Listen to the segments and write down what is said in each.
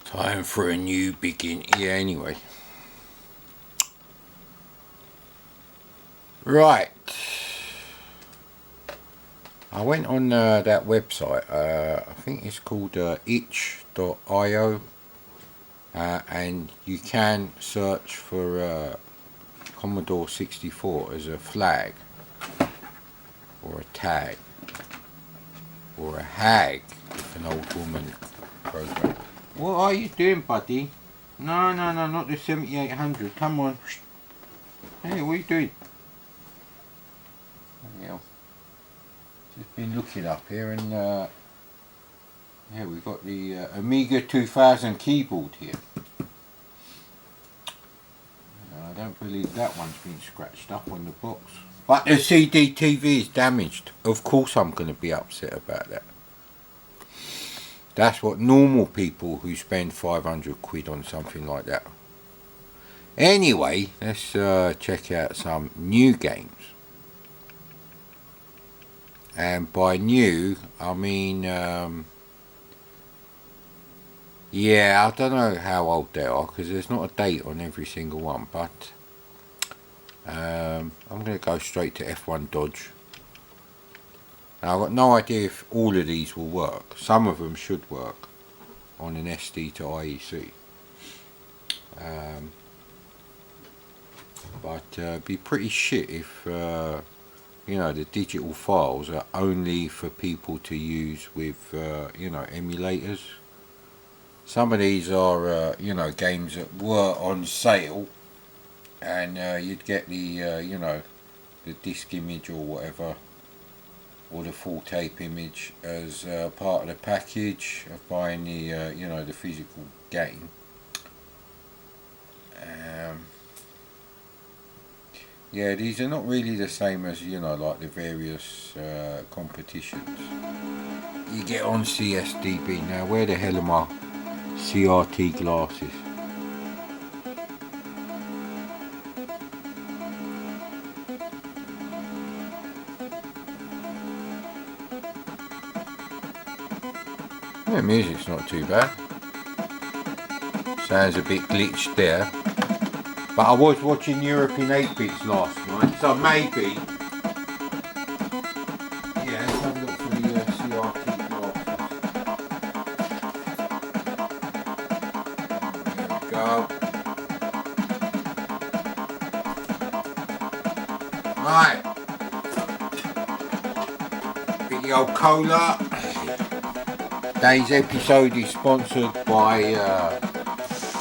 Time for a new begin. Yeah, anyway. Right. I went on that website. I think it's called itch.io. And you can search for Commodore 64 as a flag. Or a tag. Or a hag, if an old woman program. What are you doing, buddy? No, not the 7800. Come on. Hey, what are you doing? Yeah. Just been looking up here and yeah, we've got the Amiga 2000 keyboard here. I don't believe that one's been scratched up on the box. But the CD TV is damaged. Of course I'm going to be upset about that. That's what normal people who spend 500 quid on something like that. Anyway, let's check out some new games. And by new, I mean, yeah, I don't know how old they are because there's not a date on every single one, but I'm going to go straight to F1 Dodge. Now, I've got no idea if all of these will work. Some of them should work on an SD to IEC. But it'd be pretty shit if you know, the digital files are only for people to use with you know, emulators. Some of these are you know, games that were on sale, and you'd get the you know, the disc image or whatever, or the full tape image as part of the package of buying the you know, the physical game. Yeah, these are not really the same as, you know, like the various competitions you get on CSDB. Now, where the hell are my CRT glasses? The music's not too bad. Sounds a bit glitched there. But I was watching European 8-bits last night, so maybe. Yeah, let's have a look for the CRT glasses. There we go. Right. Bit the old cola. Today's episode is sponsored by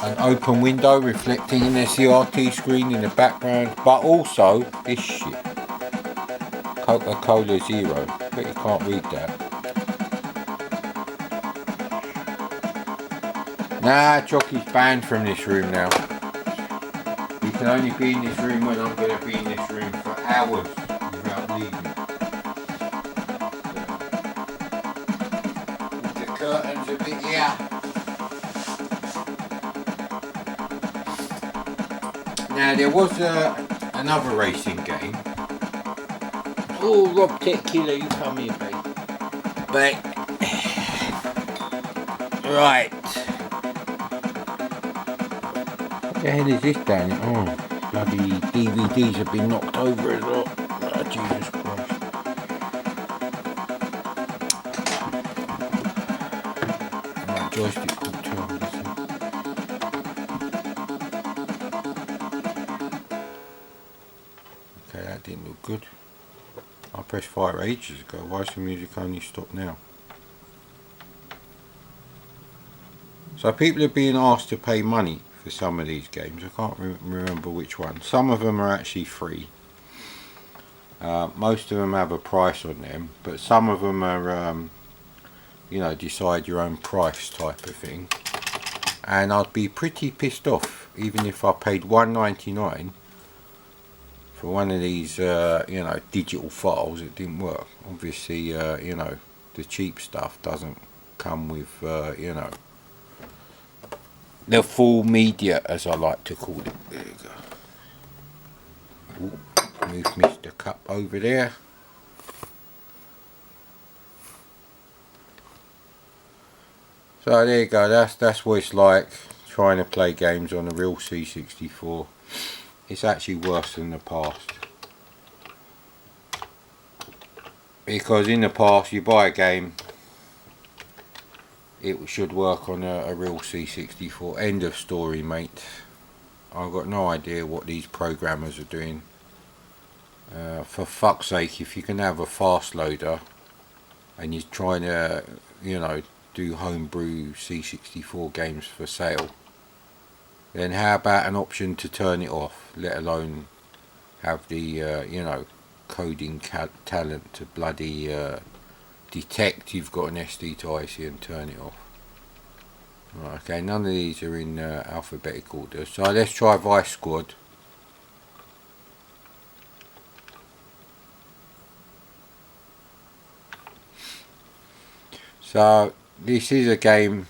an open window reflecting in the CRT screen in the background, but also this shit, Coca-Cola Zero. But you can't read that. Nah, Jockey's banned from this room now. You can only be in this room when I'm going to be in this room for hours without leaving. The curtains a bit here. Now there was another racing game. Oh, Rob Tequila, you come here, babe. But right, what the hell is this down here? Oh, bloody DVDs have been knocked over as well. Oh, Jesus Christ. Right, joystick control. Okay, that didn't look good. I pressed fire ages ago. Why is the music only stopped now? So people are being asked to pay money for some of these games. I can't remember which one. Some of them are actually free. Most of them have a price on them, but some of them are, you know, decide your own price type of thing. And I'd be pretty pissed off even if I paid $1.99 for one of these, you know, digital files. It didn't work. Obviously, you know, the cheap stuff doesn't come with, you know, the full media, as I like to call it. There you go. Ooh, move Mr. Cup over there. So there you go, that's what it's like trying to play games on a real C64. It's actually worse than the past. Because in the past you buy a game, it should work on a real C64. End of story, mate. I've got no idea what these programmers are doing. For fuck's sake, if you can have a fast loader and you're trying to, you know, do homebrew C64 games for sale, then how about an option to turn it off, let alone have the, you know, coding talent to bloody detect you've got an SD to IC and turn it off. Right, okay, none of these are in alphabetic order, so let's try Vice Squad. So this is a game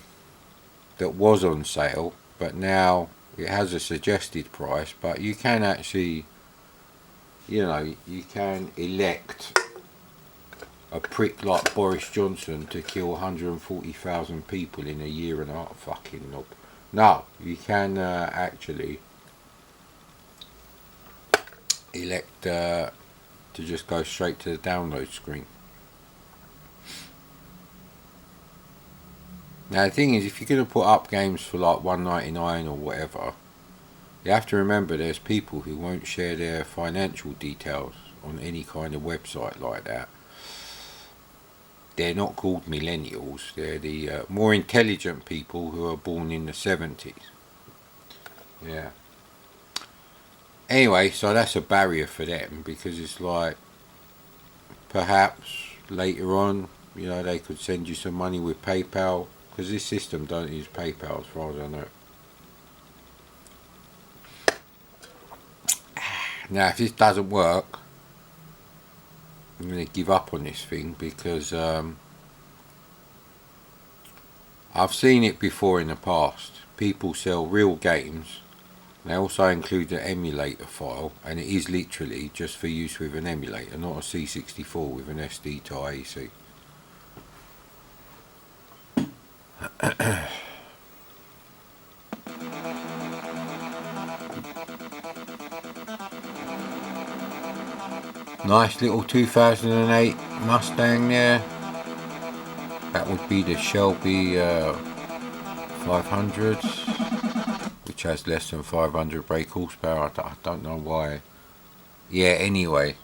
that was on sale, but now it has a suggested price, but you can actually, you know, you can elect a prick like Boris Johnson to kill 140,000 people in a year and a half. Fucking knob. No, you can actually elect to just go straight to the download screen. Now the thing is, if you're going to put up games for like $1.99 or whatever, you have to remember there's people who won't share their financial details on any kind of website like that. They're not called millennials, they're the more intelligent people who are born in the 70s. Yeah. Anyway, so that's a barrier for them, because it's like, perhaps later on, you know, they could send you some money with PayPal, because this system don't use PayPal as far as I know. Now if this doesn't work, I'm going to give up on this thing, because I've seen it before in the past. People sell real games, they also include an emulator file, and it is literally just for use with an emulator, not a C64 with an SD to IEC. Nice little 2008 Mustang there. That would be the Shelby 500, which has less than 500 brake horsepower. I don't know why. Yeah, anyway.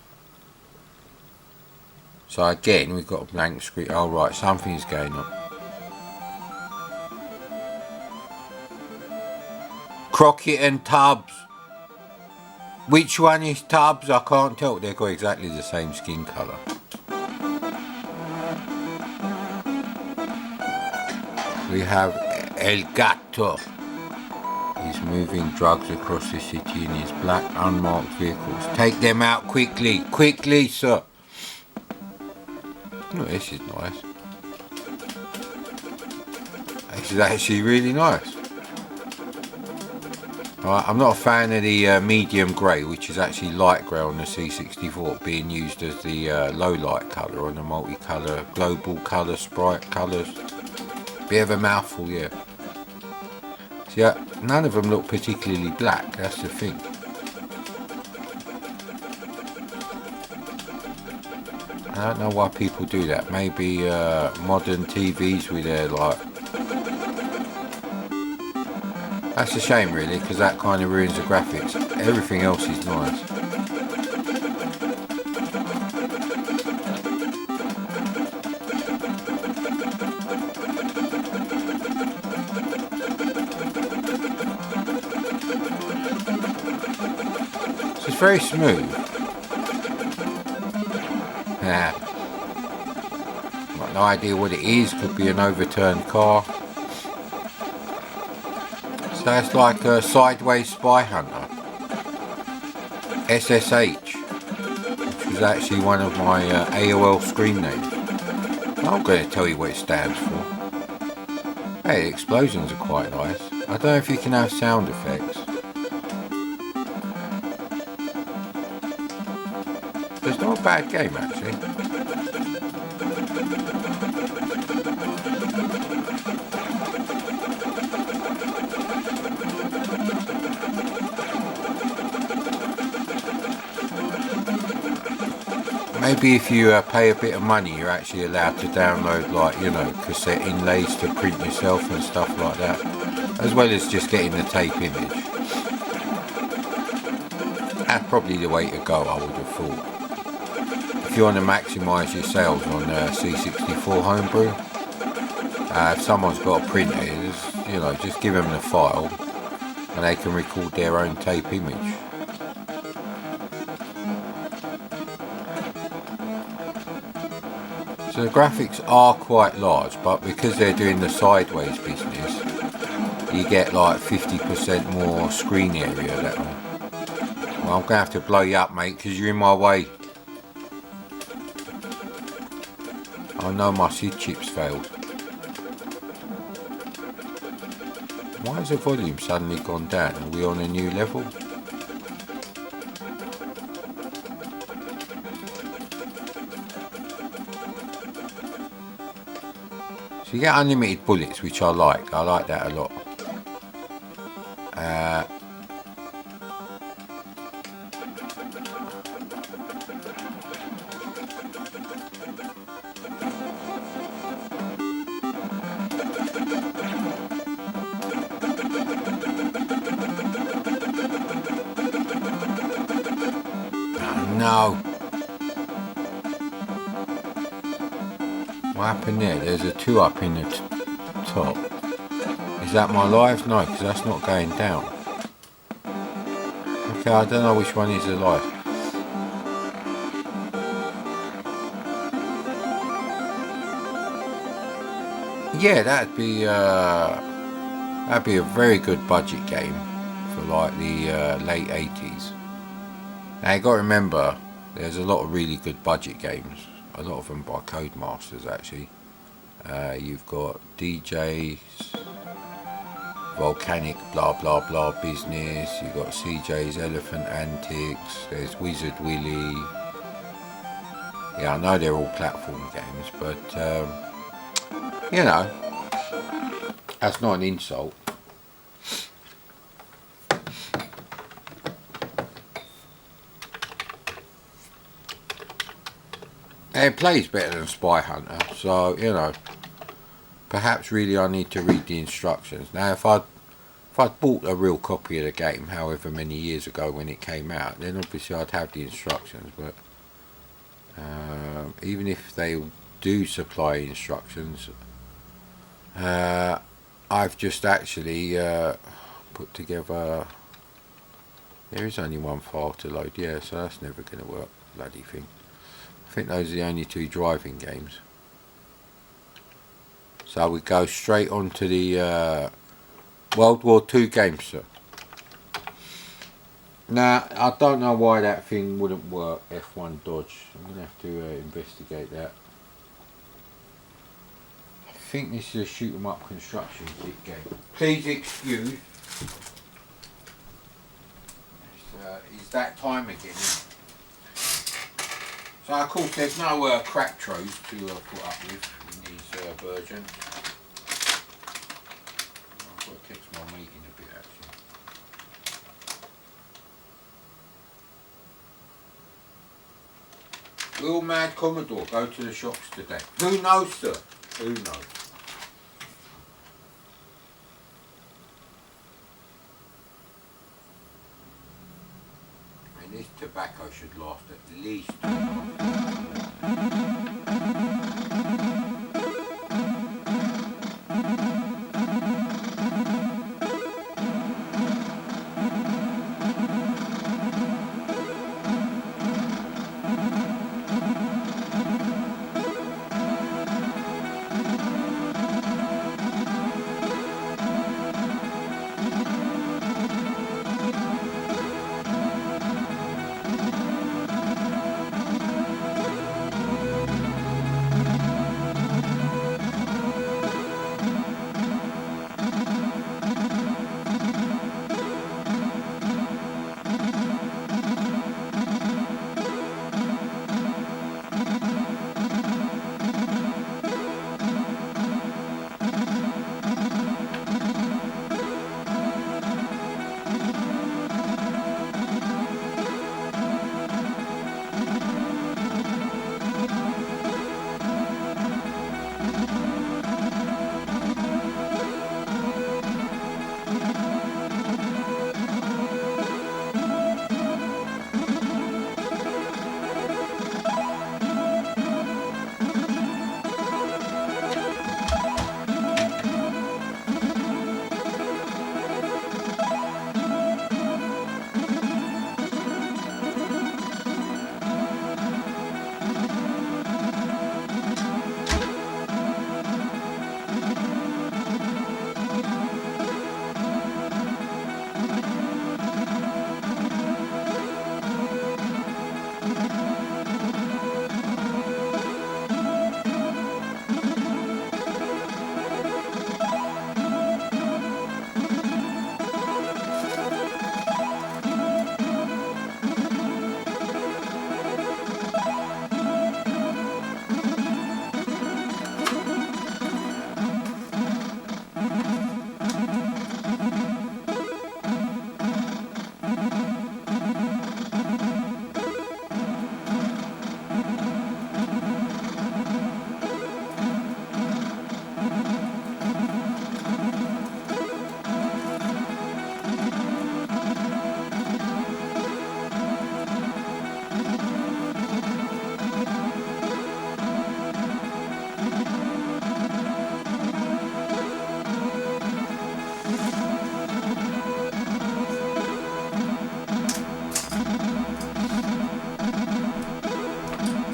So again, we've got a blank screen. Oh right, something's going on. Crockett and Tubbs. Which one is Tubbs? I can't tell. They've got exactly the same skin colour. We have El Gato. He's moving drugs across the city in his black unmarked vehicles. Take them out quickly. Quickly, sir. Oh, this is nice. This is actually really nice. I'm not a fan of the medium grey, which is actually light grey on the C64, being used as the low light colour on the multicolour, global colour, sprite colours. Bit of a mouthful, yeah. See, none of them look particularly black, that's the thing. I don't know why people do that. Maybe modern TVs with their like... That's a shame really, because that kind of ruins the graphics. Everything else is nice. So it's very smooth. Nah. Got no idea what it is. Could be an overturned car. So it's like a Sideways Spy Hunter. SSH. Which was actually one of my AOL screen names. I'm going to tell you what it stands for. Hey, explosions are quite nice. I don't know if you can have sound effects. It's not a bad game actually. Maybe if you pay a bit of money, you're actually allowed to download, like, you know, cassette inlays to print yourself and stuff like that, as well as just getting the tape image. That's probably the way to go, I would have thought. If you want to maximise your sales on C64 Homebrew, if someone's got a printer, you know, just give them the file and they can record their own tape image. So the graphics are quite large, but because they're doing the sideways business, you get like 50% more screen area that way. Well, I'm going to have to blow you up, mate, because you're in my way. I know my SID chips failed. Why has the volume suddenly gone down? Are we on a new level? So you get unlimited bullets, which I like. I like that a lot. No. What happened there? There's a 2 up in the top. Is that my lives? No, because that's not going down. Okay, I don't know which one is alive. Yeah, that'd be a very good budget game for like the late 80s. Now you got to remember, there's a lot of really good budget games. A lot of them by Codemasters actually. You've got DJ's Volcanic blah blah blah business. You've got CJ's Elephant Antics. There's Wizard Willy. Yeah, I know they're all platform games, but you know, that's not an insult. It plays better than Spy Hunter, so you know, perhaps really I need to read the instructions. Now if I'd bought a real copy of the game however many years ago when it came out, then obviously I'd have the instructions, but even if they do supply instructions, I've just actually put together, there is only one file to load, yeah, so that's never going to work, bloody thing. I think those are the only 2 driving games. So we go straight on to the World War II games, sir. Now, I don't know why that thing wouldn't work, F1 Dodge. I'm going to have to investigate that. I think this is a shoot 'em up construction kit game. Please excuse. It's that time again. So of course there's no crack trows to put up with in these versions. I've got to catch my meat in a bit actually. Will Madcommodore go to the shops today? Who knows, sir? Who knows? This tobacco should last at least 2 months.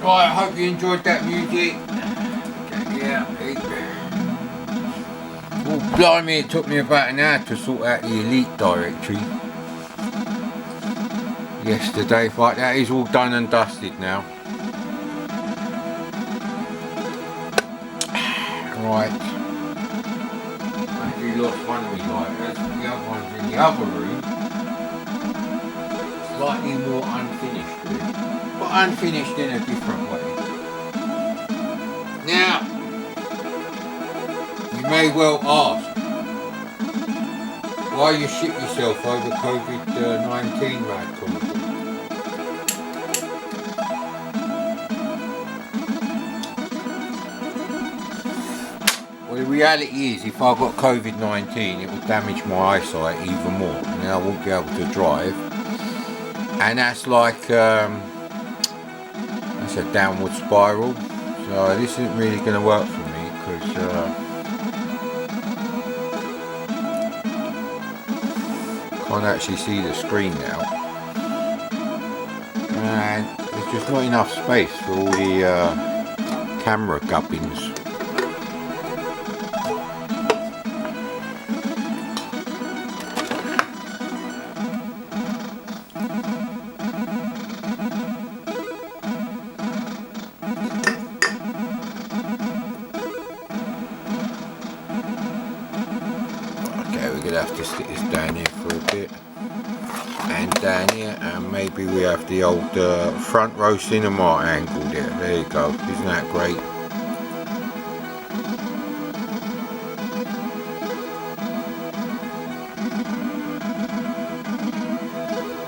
Right, I hope you enjoyed that music. Yeah. Oh, blimey, it took me about an hour to sort out the Elite directory yesterday, but that is all done and dusted now. Right. I actually lost one of my lighters. The other one's in the other room. Slightly more unfinished room. But unfinished in a different way. Now, you may well ask, why you shit yourself over COVID-19, Madcommodore? Well, the reality is, if I got COVID-19, it would damage my eyesight even more, and then I won't be able to drive. And that's like, that's a downward spiral. So this isn't really going to work for me, because can't actually see the screen now, and there's just not enough space for all the camera gubbins. We're going to have to stick this down here for a bit, and down here, and maybe we have the old front row cinema angle there. There you go, isn't that great?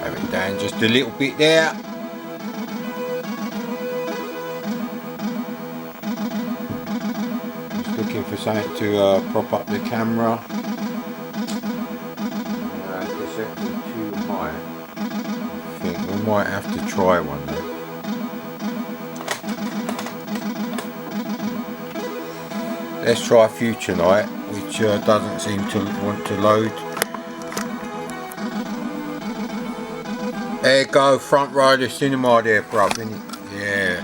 Have it down just a little bit there. Just looking for something to prop up the camera. Too high. I think we might have to try one though. Let's try Future Night, which doesn't seem to want to load. There you go, front row of the cinema there, bruv, innit? Yeah.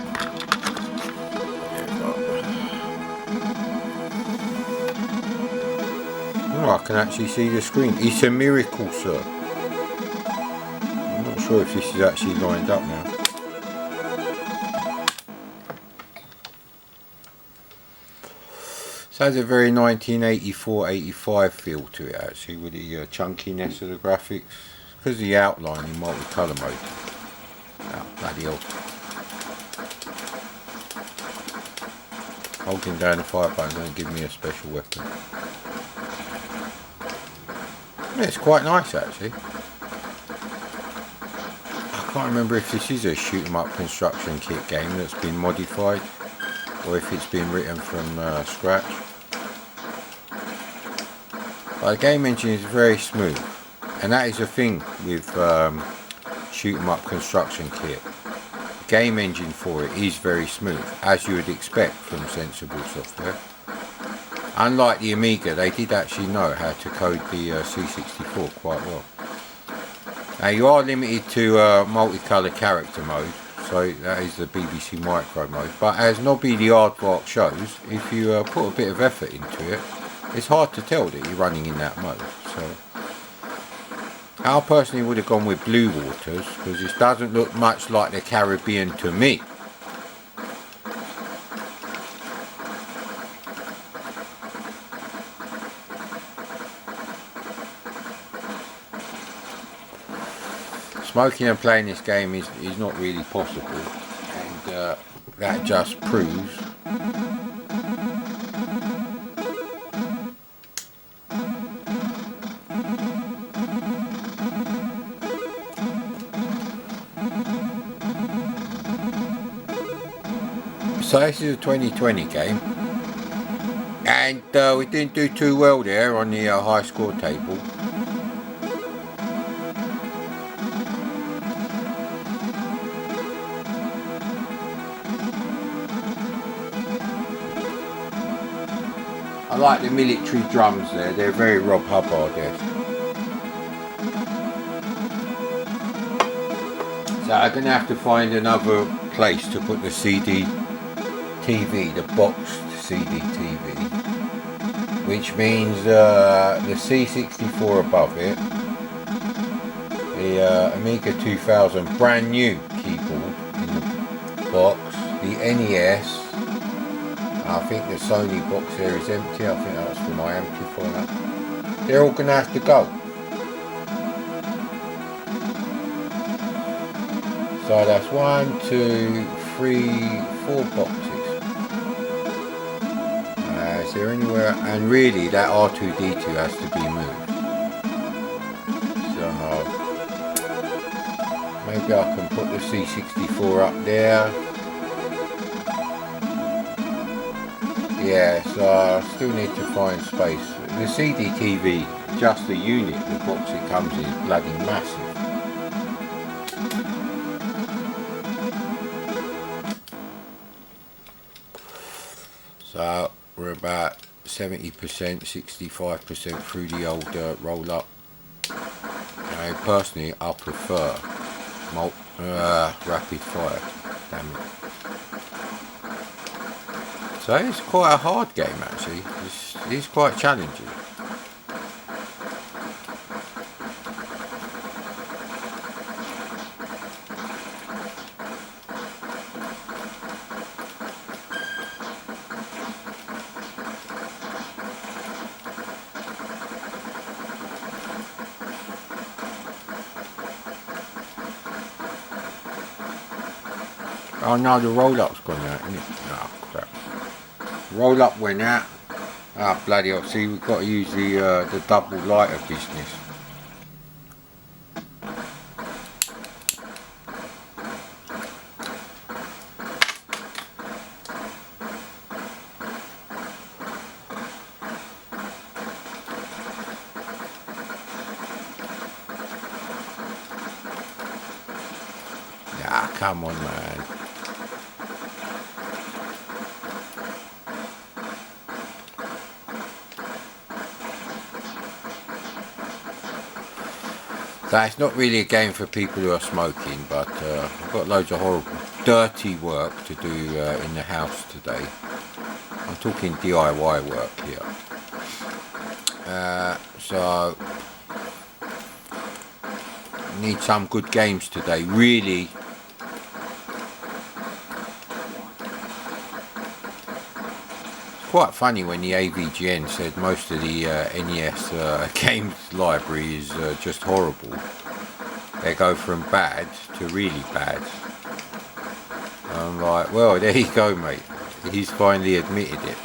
Oh, I can actually see the screen. It's a miracle, sir. I'm not sure if this is actually lined up now. So it has a very 1984-85 feel to it actually, with the chunkiness of the graphics. Because of the outline in multicolour mode. Oh, bloody hell. Holding down the fire button doesn't give me a special weapon. Yeah, it's quite nice actually. I can't remember if this is a shoot 'em up construction kit game that's been modified, or if it's been written from scratch. But the game engine is very smooth, and that is the thing with shoot 'em up construction kit. The game engine for it is very smooth, as you would expect from Sensible Software. Unlike the Amiga, they did actually know how to code the C64 quite well. Now you are limited to multicolour character mode, so that is the BBC Micro mode, but as Nobby the Aardvark shows, if you put a bit of effort into it, it's hard to tell that you're running in that mode. So I personally would have gone with Blue Waters, because this doesn't look much like the Caribbean to me. Smoking and playing this game is not really possible, and that just proves so. This is a 2020 game, and we didn't do too well there on the high score table. I like the military drums there, they're very Rob Hubbard-esque. So I'm going to have to find another place to put the CD TV, the boxed CD TV, which means the C64 above it, the Amiga 2000 brand new keyboard in the box, the NES. I think the Sony box there is empty. I think that's for my amplifier. They're all going to have to go. So that's 1, 2, 3, 4 boxes. Is there anywhere? And really that R2D2 has to be moved. So maybe I can put the C64 up there. Yeah, so I still need to find space. The CD TV, just the unit, the box it comes in, is bloody massive. So we're about 70%, 65% through the old roll up. And personally, I prefer rapid fire. Damn it. So it's quite a hard game actually, it's quite challenging. Oh no, the roll-up's gone out, isn't it? Oh crap. Roll-up went out. Ah, bloody hell. See, we've got to use the double lighter business. Ah, come on, man. That's not really a game for people who are smoking, but I've got loads of horrible, dirty work to do in the house today. I'm talking DIY work here. So, need some good games today, really. Quite funny when the AVGN said most of the NES games library is just horrible. They go from bad to really bad. I'm like, well, there you go, mate. He's finally admitted it.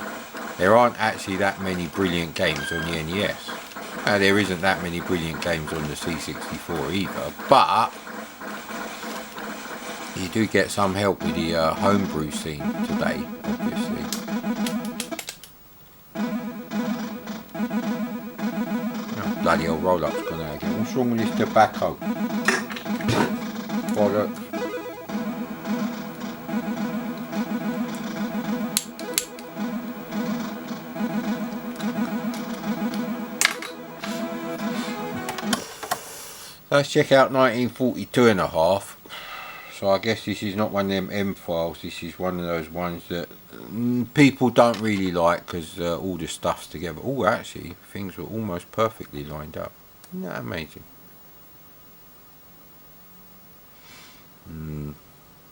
There aren't actually that many brilliant games on the NES. There isn't that many brilliant games on the C64 either, but you do get some help with the homebrew scene today, obviously. bloody hell, roll-up's gone out again. What's wrong with this tobacco? Oh, look. Let's check out 1942 and a half. So I guess this is not one of them M files. This is one of those ones that people don't really like because all the stuff's together. Oh, actually, things were almost perfectly lined up. Isn't that amazing?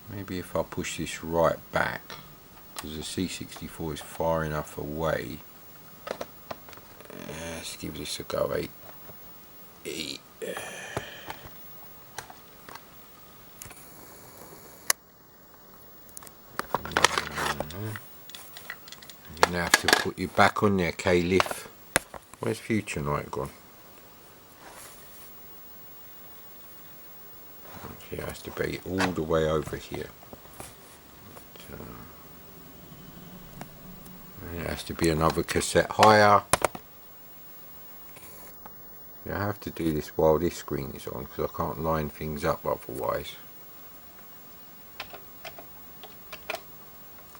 Maybe if I push this right back, because the C64 is far enough away. Let's give this a go. I'm gonna have to put you back on there, Caliph. Where's Future Night gone? It has to be all the way over here. It has to be another cassette higher. I have to do this while this screen is on because I can't line things up otherwise.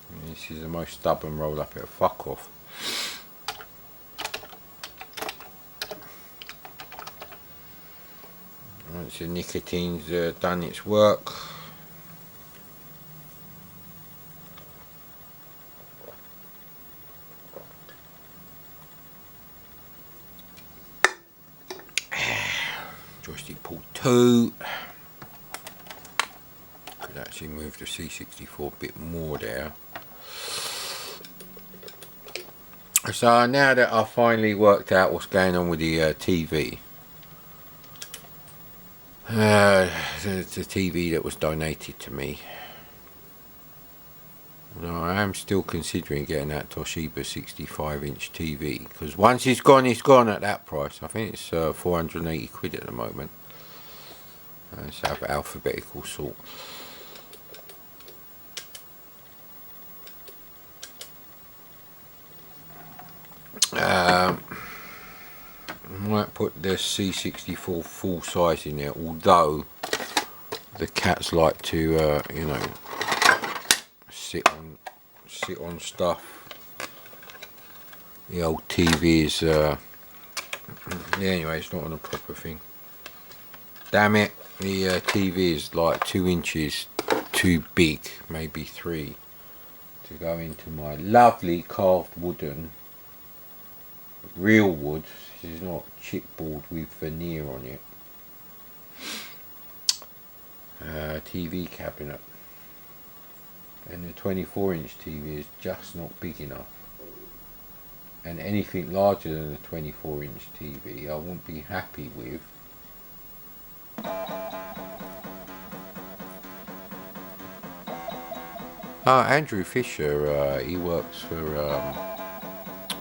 And this is the most stubborn roll up here. Fuck off. Once the nicotine's done its work, joystick pull 2. Could actually move the C64 a bit more there. So now that I've finally worked out what's going on with the TV, the TV that was donated to me, no, I am still considering getting that Toshiba 65-inch TV because once it's gone at that price. I think it's 480 quid at the moment. Let's have alphabetical sort. I might put the C64 full size in there, although the cats like to, you know, sit on stuff. The old TV is, yeah, anyway, it's not on a proper thing. Damn it, the TV is like 2 inches too big, maybe 3, to go into my lovely carved wooden, real wood. This is not chipboard with veneer on it. TV cabinet. And the 24-inch TV is just not big enough. And anything larger than a 24-inch TV I won't be happy with. Andrew Fisher, he works for,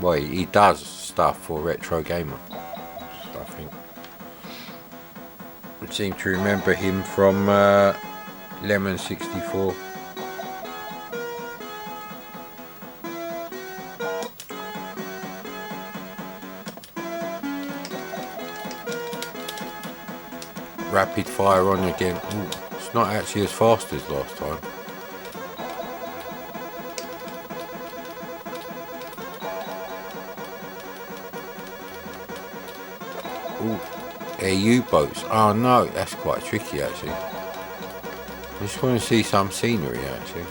well, he does stuff for Retro Gamer, I think. I seem to remember him from Lemon 64. Rapid fire on again. Ooh, it's not actually as fast as last time. Ooh, air U-boats. Oh no, that's quite tricky actually. I just want to see some scenery actually.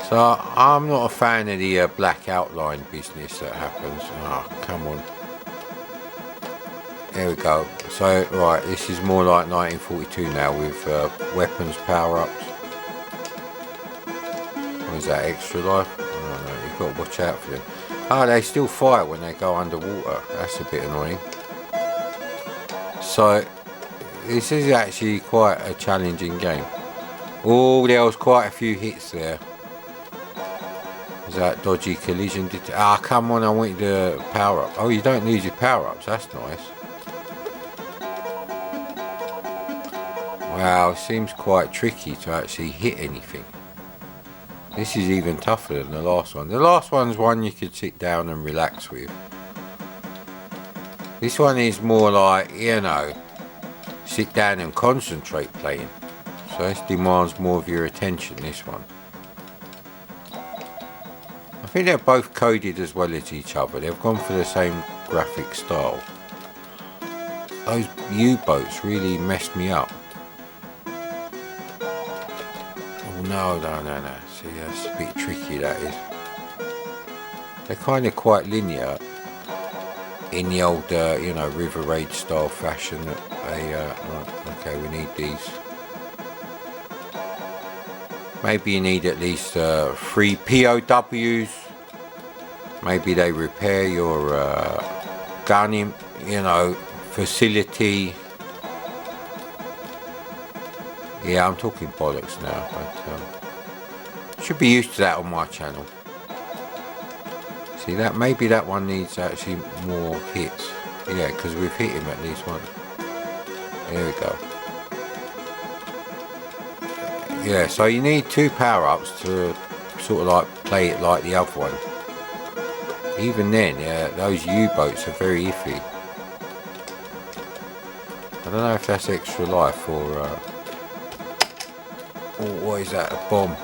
So I'm not a fan of the black outline business that happens. Oh, come on. There we go. So, right, this is more like 1942 now with weapons power-ups. What is that, extra life? I don't know, you've got to watch out for them. Oh, they still fire when they go underwater. That's a bit annoying. So, this is actually quite a challenging game. Oh, there was quite a few hits there. Is that dodgy collision? Ah, come on, I wanted the power-up. Oh, you don't lose your power-ups, that's nice. Wow, it seems quite tricky to actually hit anything. This is even tougher than the last one. The last one's one you could sit down and relax with. This one is more like, you know, sit down and concentrate playing. So this demands more of your attention, this one. I think they're both coded as well as each other. They've gone for the same graphic style. Those U-boats really messed me up. Oh no. See, that's a bit tricky, that is. They're kind of quite linear in the old, you know, River Raid style fashion. Okay, we need these. Maybe you need at least 3 POWs. Maybe they repair your gun, you know, facility. Yeah, I'm talking bollocks now, but should be used to that on my channel. See that? Maybe that one needs actually more hits. Yeah, because we've hit him at least once. There we go. Yeah, so you need 2 power-ups to sort of like play it like the other one. Even then, yeah, those U-boats are very iffy. I don't know if that's extra life or what is that, a bomb?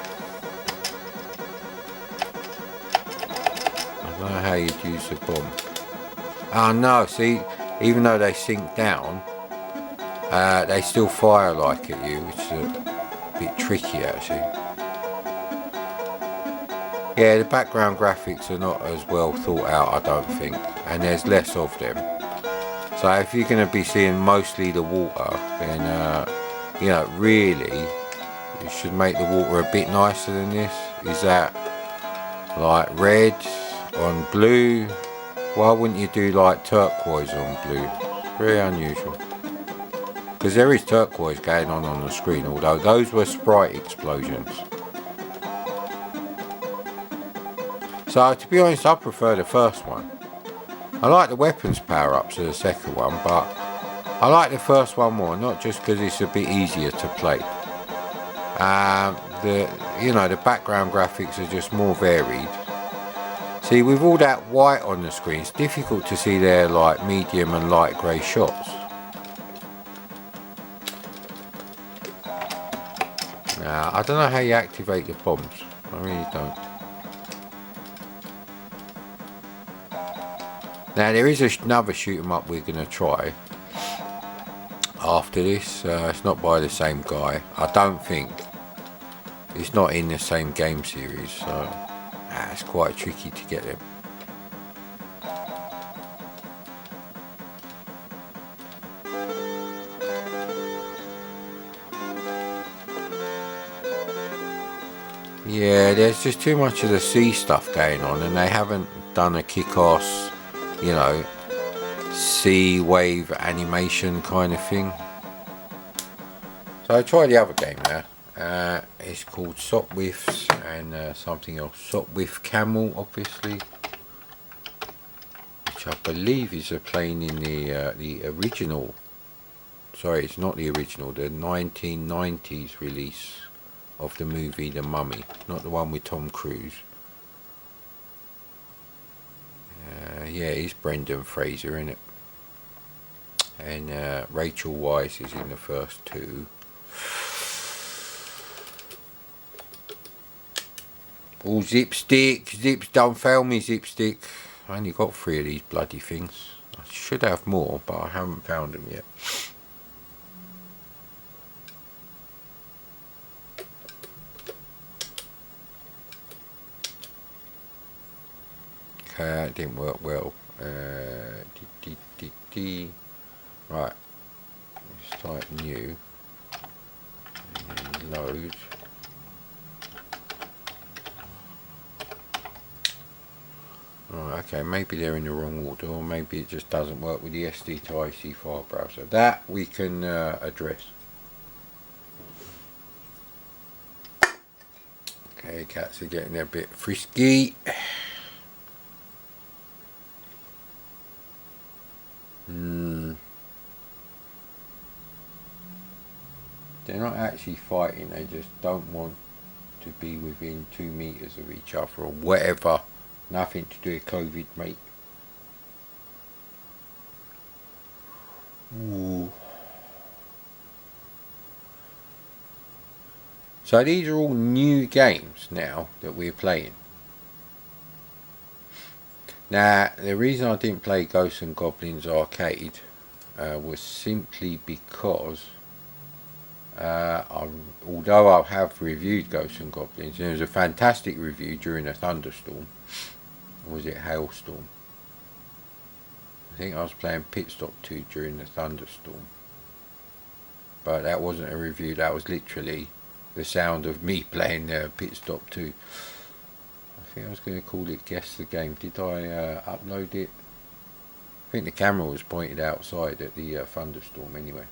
I don't know how you'd use a bomb. Oh no, see, even though they sink down, they still fire like at you, which is a bit tricky actually. Yeah, the background graphics are not as well thought out, I don't think, and there's less of them. So if you're going to be seeing mostly the water, then you know, really, you should make the water a bit nicer than this. Is that like red on blue? Why wouldn't you do like turquoise on blue? Very unusual. Because there is turquoise going on the screen, although those were sprite explosions. So to be honest, I prefer the first one. I like the weapons power-ups of the second one, but I like the first one more, not just because it's a bit easier to play. You know, the background graphics are just more varied. See, with all that white on the screen, it's difficult to see their like medium and light grey shots. Now, I don't know how you activate the bombs. I really don't. Now there is another shoot 'em up we're going to try after this. It's not by the same guy. I don't think. It's not in the same game series, so it's quite tricky to get them. Yeah, there's just too much of the sea stuff going on, and they haven't done a kick-ass, you know, sea wave animation kind of thing. So I try the other game now. It's called Sopwiths and something else. Sopwith Camel, obviously, which I believe is playing in the original. Sorry, it's not the original. The 1990s release of the movie The Mummy, not the one with Tom Cruise. Yeah, it's Brendan Fraser in it, and Rachel Weisz is in the first 2. Oh, Zipstick, Zips, don't fail me, Zipstick. I only got 3 of these bloody things. I should have more, but I haven't found them yet. Okay, that didn't work well. Right, let's type new and then load. Right, okay, maybe they're in the wrong order, or maybe it just doesn't work with the SD to IC file browser. That we can address. Okay, cats are getting a bit frisky. They're not actually fighting, they just don't want to be within 2 meters of each other or whatever. Nothing to do with COVID, mate. Ooh. So these are all new games now that we're playing. Now, the reason I didn't play Ghosts and Goblins Arcade was simply because although I have reviewed Ghosts and Goblins, and it was a fantastic review during a thunderstorm, or was it hailstorm? I think I was playing Pit Stop 2 during the thunderstorm, but that wasn't a review, that was literally the sound of me playing Pit Stop 2. I think I was going to call it Guess the Game. Did I upload it? I think the camera was pointed outside at the thunderstorm anyway.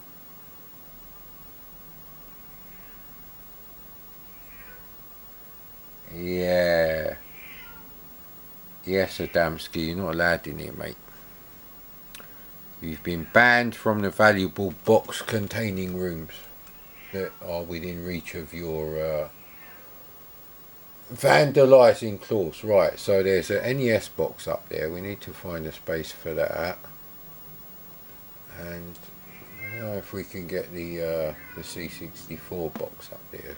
Yeah. Yes, Adamski, you're not allowed in here, mate. You've been banned from the valuable box containing rooms that are within reach of your vandalising clause. Right, so there's an NES box up there. We need to find a space for that. And I don't know if we can get the C64 box up there.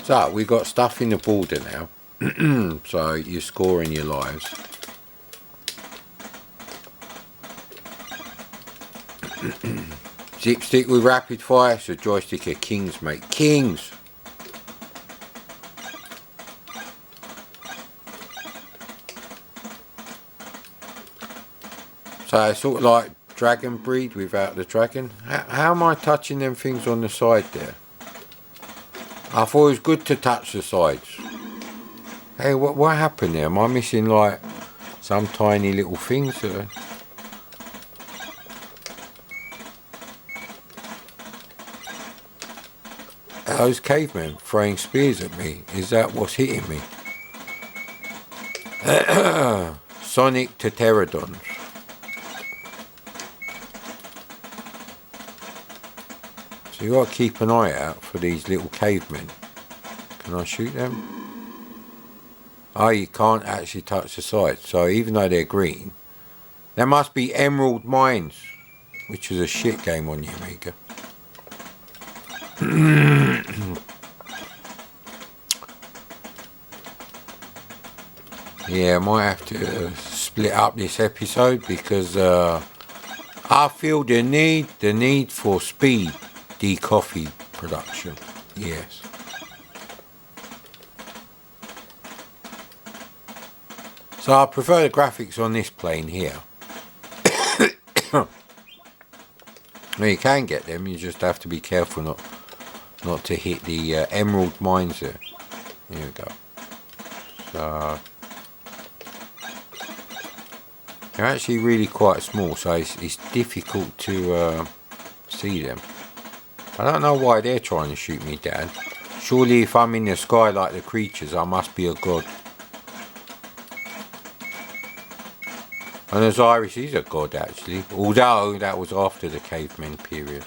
So we've got stuff in the border now. So you're scoring your lives. Dipstick with rapid fire, so joystick of kings, mate. Kings! So it's sort of like Dragon Breed without the dragon. How am I touching them things on the side there? I thought it was good to touch the sides. Hey, what happened there? Am I missing like some tiny little things? Those cavemen throwing spears at me. Is that what's hitting me? Sonic Pterodons. So you got to keep an eye out for these little cavemen. Can I shoot them? Oh, you can't actually touch the sides. So even though they're green, there must be emerald mines, which is a shit game on the Amiga. Yeah, I might have to split up this episode because I feel the need for speed, coffee production. Yes. So I prefer the graphics on this plane here. Well, you can get them, you just have to be careful not to hit the emerald mines there. Here we go. So they're actually really quite small, so it's difficult to see them. I don't know why they're trying to shoot me down. Surely if I'm in the sky like the creatures, I must be a god. And Osiris is a god actually, although that was after the cavemen period.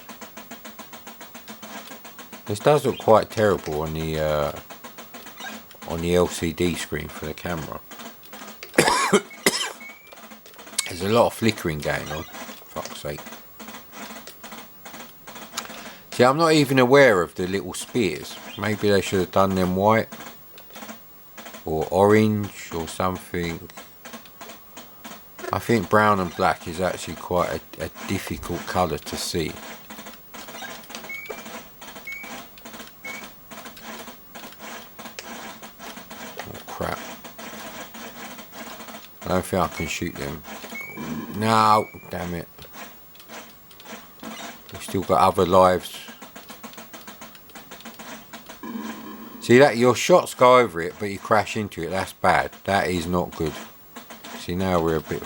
This does look quite terrible on the LCD screen for the camera. There's a lot of flickering going on, fuck's sake. See, I'm not even aware of the little spears. Maybe they should have done them white or orange or something. I think brown and black is actually quite a difficult colour to see. Oh crap. I don't think I can shoot them. No, damn it. We've still got other lives. See that your shots go over it but you crash into it, that's bad. That is not good. See, now we're a bit...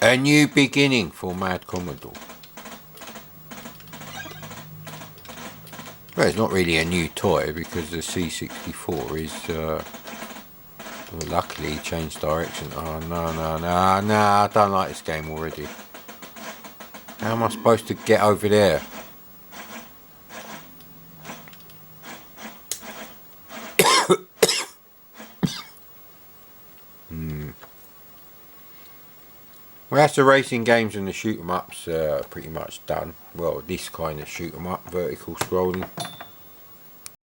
A new beginning for Madcommodore. Well, it's not really a new toy because the C64 is Well, luckily he changed direction. Oh no, no, no, no, I don't like this game already. How am I supposed to get over there? Well, that's the racing games and the shoot 'em ups pretty much done. Well, this kind of shoot 'em up, vertical scrolling.